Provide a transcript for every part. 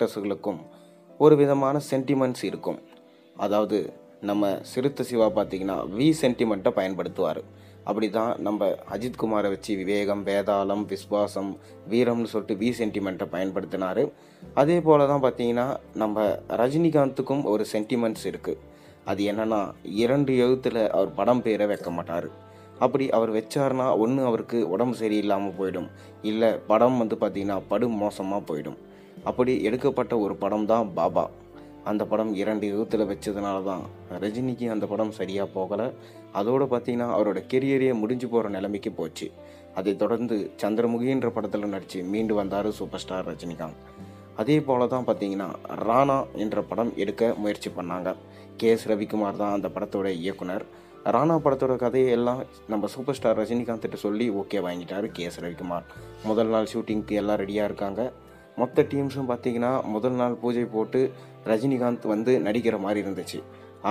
ஆக்டர்ஸுகளுக்கும் ஒரு விதமான சென்டிமெண்ட்ஸ் இருக்கும். அதாவது நம்ம சிறுத்தை சிவா பார்த்தீங்கன்னா வி சென்டிமெண்ட்டை பயன்படுத்துவார். அப்படி தான் நம்ம அஜித் குமாரை வச்சு விவேகம், வேதாளம், விஸ்வாசம், வீரம்னு சொல்லிட்டு வி சென்டிமெண்ட்டை பயன்படுத்தினார். அதே போல தான் பார்த்தீங்கன்னா நம்ம ரஜினிகாந்துக்கும் ஒரு சென்டிமெண்ட்ஸ் இருக்குது. அது என்னென்னா 2 எழுத்தில் அவர் படம் பேரை வைக்க மாட்டார். அப்படி அவர் வச்சார்னா ஒன்று அவருக்கு உடம்பு சரியில்லாமல் போயிடும், இல்லை படம் பார்த்திங்கன்னா படு மோசமாக போயிடும். அப்படி எடுக்கப்பட்ட ஒரு படம் தான் பாபா. அந்த படம் 2 யுகத்தில் வச்சதுனால தான் ரஜினிக்கு அந்த படம் சரியாக போகலை. அதோடு பார்த்திங்கன்னா அவரோட கெரியரே முடிஞ்சு போகிற நிலைமைக்கு போச்சு. அதை தொடர்ந்து சந்திரமுகின்ற படத்தில் நடித்து மீண்டு வந்தார் சூப்பர் ஸ்டார் ரஜினிகாந்த். அதே போல தான் பார்த்திங்கன்னா ராணா என்ற படம் எடுக்க முயற்சி பண்ணாங்க. கே.எஸ். ரவிக்குமார் தான் அந்த படத்தோட இயக்குனர். ராணா படத்தோட கதையை எல்லாம் நம்ம சூப்பர் ஸ்டார் ரஜினிகாந்த்கிட்ட சொல்லி ஓகே வாங்கிட்டார் கே.எஸ். ரவிக்குமார். முதல் நாள் ஷூட்டிங்க்கு எல்லாம் ரெடியாக இருக்காங்க. மொத்த டீம்ஸும் பார்த்திங்கன்னா முதல் நாள் பூஜை போட்டு ரஜினிகாந்த் நடிக்கிற மாதிரி இருந்துச்சு.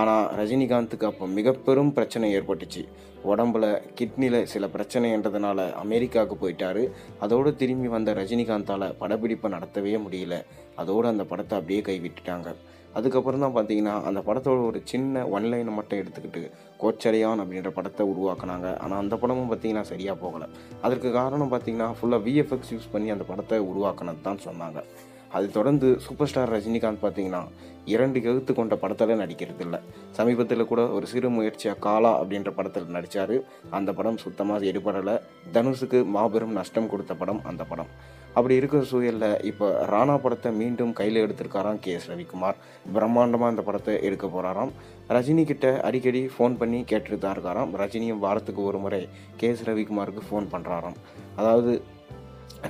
ஆனால் ரஜினிகாந்துக்கு அப்போ மிக பெரும் பிரச்சனை ஏற்பட்டுச்சு. உடம்புல கிட்னியில் சில பிரச்சனைன்றதுனால அமெரிக்காவுக்கு போயிட்டார். அதோடு திரும்பி வந்த ரஜினிகாந்தால் படப்பிடிப்பை நடத்தவே முடியல. அதோடு அந்த படத்தை அப்படியே கைவிட்டுட்டாங்க. அதுக்கப்புறம் தான் பார்த்தீங்கன்னா அந்த படத்தோட ஒரு சின்ன ஒன்லைனை மட்டும் எடுத்துக்கிட்டு கோச்சடையான் அப்படின்ற படத்தை உருவாக்குனாங்க. ஆனால் அந்த படமும் பார்த்திங்கன்னா சரியாக போகலை. அதற்கு காரணம் பார்த்திங்கன்னா ஃபுல்லாக விஎஃப்எக்ஸ் யூஸ் பண்ணி அந்த படத்தை உருவாக்கினது தான் சொன்னாங்க. அதை தொடர்ந்து சூப்பர் ஸ்டார் ரஜினிகாந்த் பார்த்திங்கன்னா 2 எழுத்து கொண்ட படத்தில் நடிக்கிறது இல்லை. சமீபத்தில் கூட ஒரு சிறு முயற்சியாக காலா அப்படின்ற படத்தில் நடித்தார். அந்த படம் சுத்தமாக எடுபடலை. தனுஷுக்கு மாபெரும் நஷ்டம் கொடுத்த படம் அந்த படம். அப்படி இருக்கிற சூழலில் இப்போ ராணா படத்தை மீண்டும் கையில் எடுத்திருக்காராம் கே.எஸ். ரவிக்குமார். பிரம்மாண்டமாக அந்த படத்தை எடுக்க போகிறாராம். ரஜினிகிட்ட அடிக்கடி ஃபோன் பண்ணி கேட்டுட்டு தான் இருக்காராம். ரஜினியும் வாரத்துக்கு ஒரு முறை கே.எஸ். ரவிக்குமாருக்கு ஃபோன் பண்ணுறாராம். அதாவது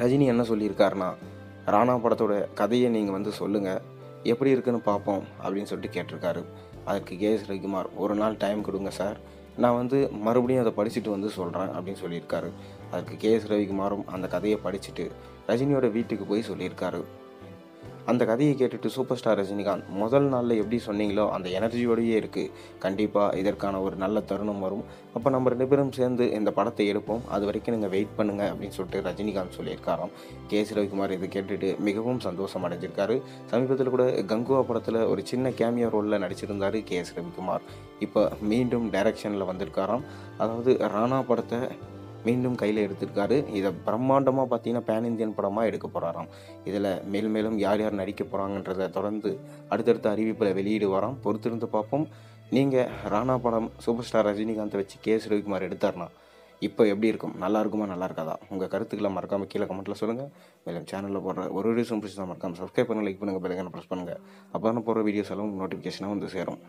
ரஜினி என்ன சொல்லியிருக்காருன்னா, ராணா படத்தோட கதையை நீங்கள் சொல்லுங்கள், எப்படி இருக்குன்னு பார்ப்போம் அப்படின்னு சொல்லிட்டு கேட்டிருக்காரு. அதுக்கு கே.எஸ். ரவிக்குமார் ஒரு நாள் டைம் கொடுங்க சார், நான் மறுபடியும் அதை படிச்சுட்டு சொல்கிறேன் அப்படின்னு சொல்லியிருக்காரு. அதுக்கு கே.எஸ். ரவிக்குமாரும் அந்த கதையை படிச்சுட்டு ரஜினியோட வீட்டுக்கு போய் சொல்லியிருக்காரு. அந்த கதையை கேட்டுட்டு சூப்பர் ஸ்டார் ரஜினிகாந்த் முதல் நாளில் எப்படி சொன்னீங்களோ அந்த எனர்ஜியோடையே இருக்குது, கண்டிப்பாக இதற்கான ஒரு நல்ல தருணம் வரும், அப்போ நம்ம 2 பேரும் சேர்ந்து இந்த படத்தை எடுப்போம், அது வரைக்கும் நீங்கள் வெயிட் பண்ணுங்கள் அப்படின்னு சொல்லிட்டு ரஜினிகாந்த் சொல்லியிருக்காராம். கே.எஸ். ரவிக்குமார் இதை கேட்டுட்டு மிகவும் சந்தோஷம் அடைஞ்சிருக்காரு. சமீபத்தில் கூட கங்குவா படத்தில் ஒரு சின்ன கேமியோ ரோலில் நடிச்சிருந்தார் கே.எஸ். ரவிக்குமார். இப்போ மீண்டும் டைரக்ஷனில் வந்திருக்காராம். அதாவது ராணா படத்தை மீண்டும் கையில் எடுத்திருக்காரு. இதை பிரம்மாண்டமாக பார்த்தீங்கன்னா பேன் இந்தியன் படமாக எடுக்க போகிறாராம். இதில் மேலும் யார் யார் நடிக்க போகிறாங்கன்றதை தொடர்ந்து அடுத்தடுத்த அறிவிப்பில் வெளியிடுவாராம். பொறுத்திருந்து பார்ப்போம். நீங்கள் ராணா படம் சூப்பர் ஸ்டார் ரஜினிகாந்தை வச்சு கே.எஸ். ரவிக்குமார் எடுத்தார்னா இப்போ எப்படி இருக்கும்? நல்லா இருக்குமா, நல்லா இருக்காதா? உங்கள் கருத்துக்களை மறக்காமல் கீழே கமெண்ட்டில் சொல்லுங்கள். மேலும் சேனலில் போடுற ஒரு வீடியோஸும் பிடிச்சி தான் மறக்காமல் சப்ஸ்கிரைப் பண்ணி லைக் பண்ணுங்கள், பெல் ஐகானை ப்ரெஸ் பண்ணுங்கள். அப்போ தான் போடுற வீடியோஸ் எல்லாம் நோட்டிஃபிகேஷனாக சேரும்.